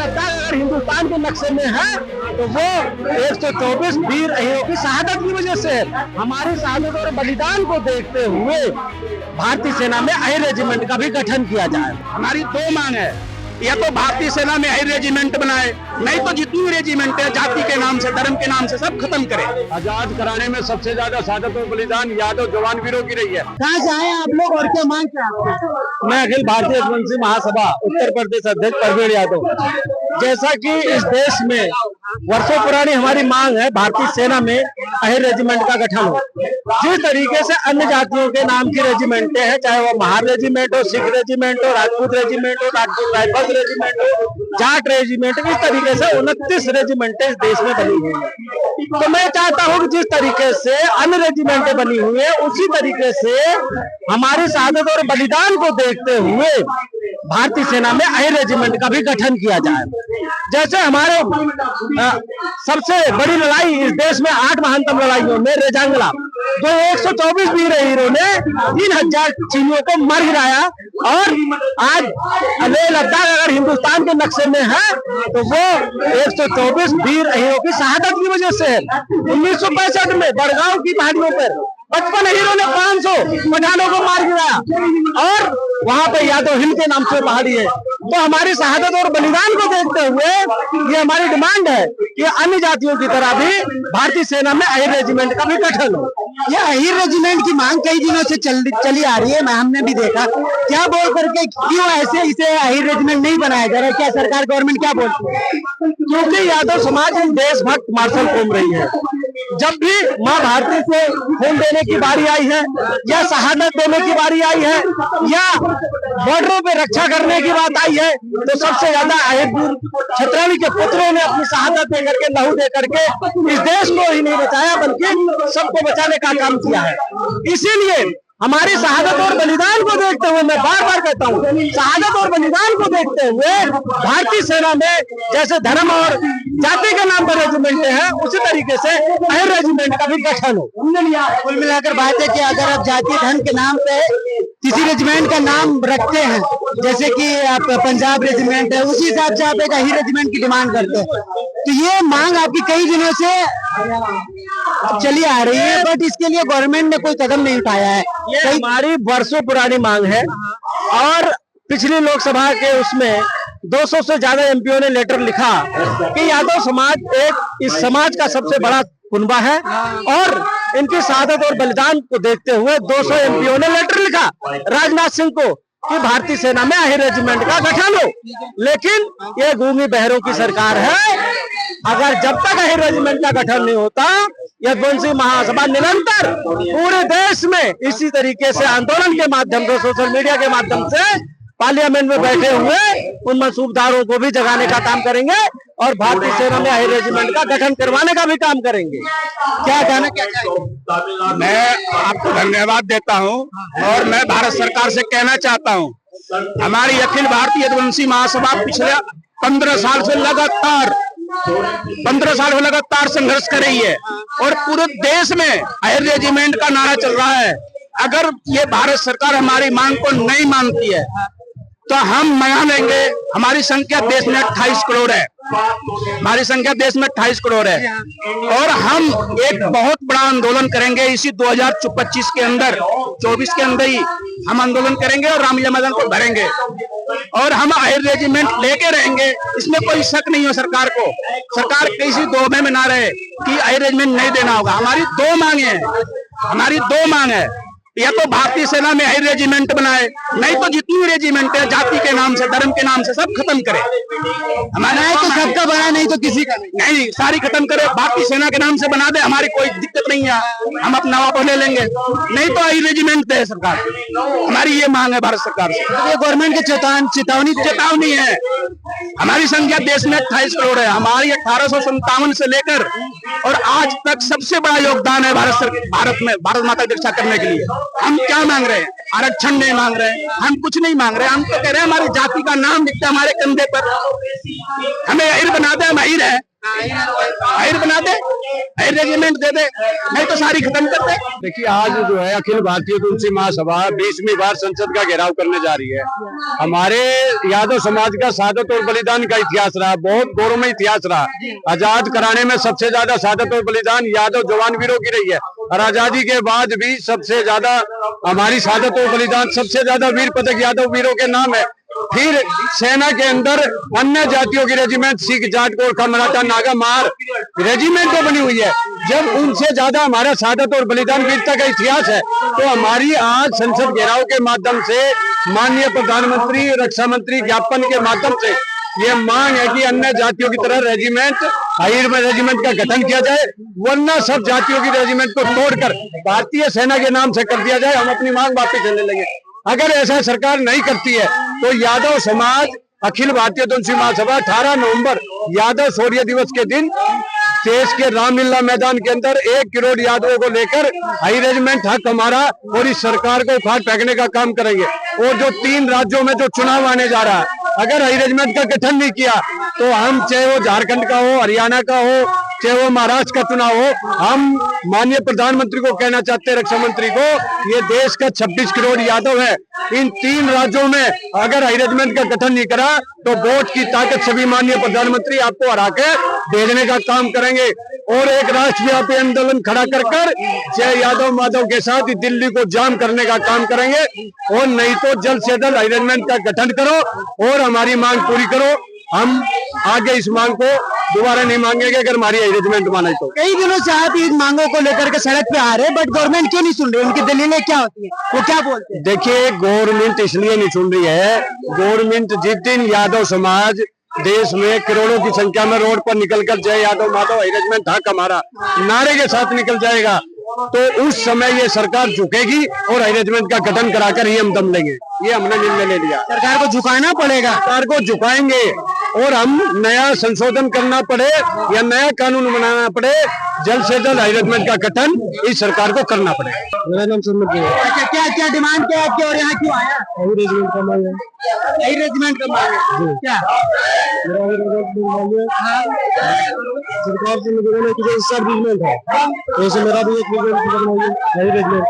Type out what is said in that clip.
लद्दाख अगर हिंदुस्तान के नक्शे में है तो वो 124 वीर अहिरों की शहादत की वजह से है। हमारी शहादत और बलिदान को देखते हुए भारतीय सेना में अहिर रेजिमेंट का भी गठन किया जाए। हमारी दो मांग है, या तो भारतीय सेना में अहिर रेजिमेंट बनाए, नहीं तो जितनी भी रेजिमेंट है जाति के नाम से, धर्म के नाम से सब खत्म करे। आजाद कराने में सबसे ज्यादा शहादत और बलिदान यादव जवान वीरों की रही है। कहाँ से आए आप लोग और क्या मांग क्या आपकी? मैं अखिल भारतीय रघुवंशी महासभा उत्तर प्रदेश अध्यक्ष प्रवीण यादव। जैसा कि इस देश में वर्षों पुरानी हमारी मांग है भारतीय सेना में अहिर रेजिमेंट का गठन हो। जिस तरीके से अन्य जातियों के नाम की रेजिमेंटें हैं, चाहे वो महार रेजिमेंट हो, सिख रेजिमेंट हो, राजपूत रेजिमेंट हो, राजपूत राइफल्स रेजिमेंट हो, जाट रेजिमेंट, इस तरीके से 29 रेजिमेंटें इस देश में बनी हुई है। तो मैं चाहता हूँ कि जिस तरीके से अन्य रेजिमेंटें बनी हुई है उसी तरीके से हमारी शहादत और बलिदान को देखते हुए भारतीय सेना में अहिर रेजिमेंट का भी गठन किया जाए। जैसे हमारे सबसे बड़ी लड़ाई इस देश में 8 महानतम लड़ाइयों में रेजांगला, जो 124 वीर हीरो ने 3000 चीनियों को मार गिराया, और आज लेह लद्दाख अगर हिंदुस्तान के नक्शे में है तो वो 124 वीर हीरो की शहादत की वजह से है। 1965 में बड़गांव की पहाड़ियों पर 55 हीरो ने 500 पठानों को मार गिराया, और वहां पे यादव हिल के नाम से पहाड़ी है। तो हमारी शहादत और बलिदान को देखते हुए ये हमारी डिमांड है कि अन्य जातियों की तरह भी भारतीय सेना में अहिर रेजिमेंट का भी गठन हो। ये अहिर रेजिमेंट की मांग कई दिनों से चली आ रही है, हमने भी देखा। क्या बोल करके क्यों ऐसे इसे अहिर रेजिमेंट नहीं बनाया जा रहा? क्या सरकार गवर्नमेंट क्या बोलती है? क्योंकि यादव समाज एक देशभक्त मार्शल घूम रही है। जब भी माँ भारती से खून देने की बारी आई है, या शहादत देने की बारी आई है, या बॉर्डरों पे रक्षा करने की बात आई है, तो सबसे ज्यादा अहिर छत्राणी के पुत्रों ने अपनी शहादत दे करके, लहू दे करके इस देश को ही नहीं बचाया बल्कि सबको बचाने का काम किया है। इसीलिए हमारी शहादत और बलिदान को देखते हुए मैं बार बार कहता हूँ, शहादत और बलिदान को देखते हुए भारतीय सेना में जैसे धर्म और जाति के नाम पर रेजिमेंट है, उसी तरीके से अहिर रेजिमेंट का भी गठन हो। कुल मिलाकर बात है कि अगर आप जाति धर्म के नाम पे किसी रेजिमेंट का नाम रखते हैं, जैसे कि आप पंजाब रेजिमेंट है, उसी हिसाब से आप एक अहिर रेजिमेंट की डिमांड करते हैं। तो ये मांग आपकी कई दिनों से चली आ रही है, बट इसके लिए गवर्नमेंट ने कोई कदम नहीं उठाया है। ये हमारी वर्षों पुरानी मांग है, और पिछली लोकसभा के उसमें 200 से ज्यादा एमपीओ ने लेटर लिखा कि यादव समाज इस समाज का सबसे बड़ा कुनबा है, और इनकी शहादत और बलिदान को देखते हुए 200 एमपीओ ने लेटर लिखा राजनाथ सिंह को कि भारतीय सेना में अहिर रेजिमेंट का गठन हो। लेकिन ये गूंगी बहरों की सरकार है। अगर जब तक अहिर रेजिमेंट का गठन नहीं होता, रघुवंशी महासभा निरंतर पूरे देश में इसी तरीके से आंदोलन के माध्यम से, सोशल मीडिया के माध्यम से पार्लियामेंट में बैठे हुए उन मंसूबदारों को भी जगाने का काम करेंगे, और भारतीय सेना में अहिर रेजिमेंट का गठन करवाने का भी काम करेंगे। क्या कहना क्या चाहिए? मैं आपको धन्यवाद देता हूं, और मैं भारत सरकार से कहना चाहता हूं, हमारी अखिल भारतीय रघुवंशी महासभा पिछले 15 साल से लगातार संघर्ष कर रही है, और पूरे देश में अहिर रेजिमेंट का नारा चल रहा है। अगर ये भारत सरकार हमारी मांग को नहीं मानती है तो हम मान लेंगे। हमारी संख्या देश में 28 करोड़ है, हमारी संख्या देश में 28 करोड़ है, और हम एक बहुत बड़ा आंदोलन करेंगे इसी 2025 के अंदर, 24 के अंदर ही हम आंदोलन करेंगे और रामलीला मैदान को भरेंगे, और हम अहिर रेजिमेंट लेके रहेंगे। इसमें कोई शक नहीं हो सरकार को। सरकार किसी दोहमे में ना रहे कि अहिर रेजिमेंट नहीं देना होगा। हमारी दो मांग है, या तो भारतीय सेना में अहिर रेजिमेंट बनाए, नहीं तो जितनी रेजिमेंट है जाति के नाम से, धर्म के नाम से सब खत्म करे। हमारा है तो सबका बना, नहीं तो किसी का नहीं, सारी खत्म करे। भारतीय सेना के नाम से बना दे, हमारी कोई दिक्कत नहीं है, हम अपना वापस ले लेंगे। नहीं तो अहिर रेजिमेंट दे सरकार, हमारी ये मांग है भारत सरकार से। ये गवर्नमेंट की चेतावनी है। हमारी संख्या देश में 28 करोड़ है। हमारी 1857 से लेकर और आज तक सबसे बड़ा योगदान है भारत में भारत माता की रक्षा करने के लिए। हम क्या मांग रहे हैं? आरक्षण नहीं मांग रहे हैं, हम कुछ नहीं मांग रहे हैं। हम तो कह रहे हैं हमारी जाति का नाम लिखते हमारे कंधे पर, हमें अहिर बना दे, हम अहिर है। हायर बना दे, हायर रेजिमेंट दे दे, नहीं तो सारी खत्म कर दे। देखिए आज जो है अखिल भारतीय तुलसी महासभा 20वीं बार संसद का घेराव करने जा रही है। हमारे यादव समाज का शहादत और बलिदान का इतिहास रहा, बहुत गौरवमय इतिहास रहा। आजाद कराने में सबसे ज्यादा शहादत और बलिदान यादव जवान वीरों की रही है, और आजादी के बाद भी सबसे ज्यादा हमारी शहादत और बलिदान, सबसे ज्यादा वीर पदक यादव वीरों के नाम है। फिर सेना के अंदर अन्य जातियों की रेजिमेंट, सिख, जाट, गोरखा, मराठा, नागा, मार रेजिमेंट तो बनी हुई है। जब उनसे ज्यादा हमारा शहादत और बलिदान वीरता का इतिहास है, तो हमारी आज संसद घेराव के माध्यम से माननीय प्रधानमंत्री, रक्षा मंत्री ज्ञापन के माध्यम से ये मांग है कि अन्य जातियों की तरह रेजिमेंट, हायर में रेजिमेंट का गठन किया जाए, वरना सब जातियों की रेजिमेंट को तोड़कर भारतीय सेना के नाम से कर दिया जाए। हम अपनी मांग वापिस लेने लगे। अगर ऐसा सरकार नहीं करती है तो यादव समाज अखिल भारतीय तुलसी महासभा 18 नवंबर यादव शौर्य दिवस के दिन देश के रामलीला मैदान के अंदर 1 करोड़ यादवों को लेकर हाई रेजिमेंट हक हमारा और इस सरकार को उखाड़ फेंकने का काम करेंगे। और जो 3 राज्यों में जो चुनाव आने जा रहा है, अगर हाई रेजिमेंट का गठन नहीं किया तो हम, चाहे वो झारखंड का हो, हरियाणा का हो, चाहे वो महाराष्ट्र का चुनाव हो, हम माननीय प्रधानमंत्री को कहना चाहते हैं, रक्षा मंत्री को, ये देश का 26 करोड़ यादव है। इन 3 राज्यों में अगर हाई रेजिमेंट का गठन नहीं करा तो वोट की ताकत सभी माननीय प्रधानमंत्री आपको हरा के भेजने का काम करेंगे और एक राष्ट्रव्यापी आंदोलन खड़ा कर चाहे यादव माधव के साथ दिल्ली को जाम करने का काम करेंगे। और नहीं तो जल्द से जल्द हाई रेजिमेंट का गठन करो और हमारी मांग पूरी करो। हम आगे इस मांग को दोबारा नहीं मांगेंगे अगर हमारी हाई रेजिमेंट माने तो। कई दिनों से आप इन मांगों को लेकर के सड़क पे आ रहे हैं, बट गवर्नमेंट क्यों नहीं सुन रही? उनकी दलीलें क्या होती है, वो क्या बोलते हैं? देखिए, गवर्नमेंट इसलिए नहीं सुन रही है, गवर्नमेंट जिस दिन यादव समाज देश में करोड़ों की संख्या में रोड पर निकलकर जय यादव माधव हाई रेजिमेंट हक हमारा नारे के साथ निकल जाएगा, तो उस समय ये सरकार झुकेगी और हाई रेजिमेंट का गठन कराकर ही हम दम लेंगे। ये हमने निर्णय ले लिया। सरकार को झुकाना पड़ेगा, सरकार को झुकाएंगे और हम नया संशोधन करना पड़े या नया कानून बनाना पड़े, जल्द से जल्द हाई रेजिमेंट का गठन इस सरकार को करना पड़ेगा। मेरा नाम सुमित है। अच्छा, क्या क्या डिमांड क्या है आपकी और यहाँ क्यों आया? हाई रेजिमेंट का मांग है। हाई रेजिमेंट का मांग है क्या? मेरा हाई रेजिमेंट मांग है। सरकार से निवेदन है कि जो सब रेजिमेंट है, वैसे मेरा भी एक रेजिमेंट हाई रेजिमेंट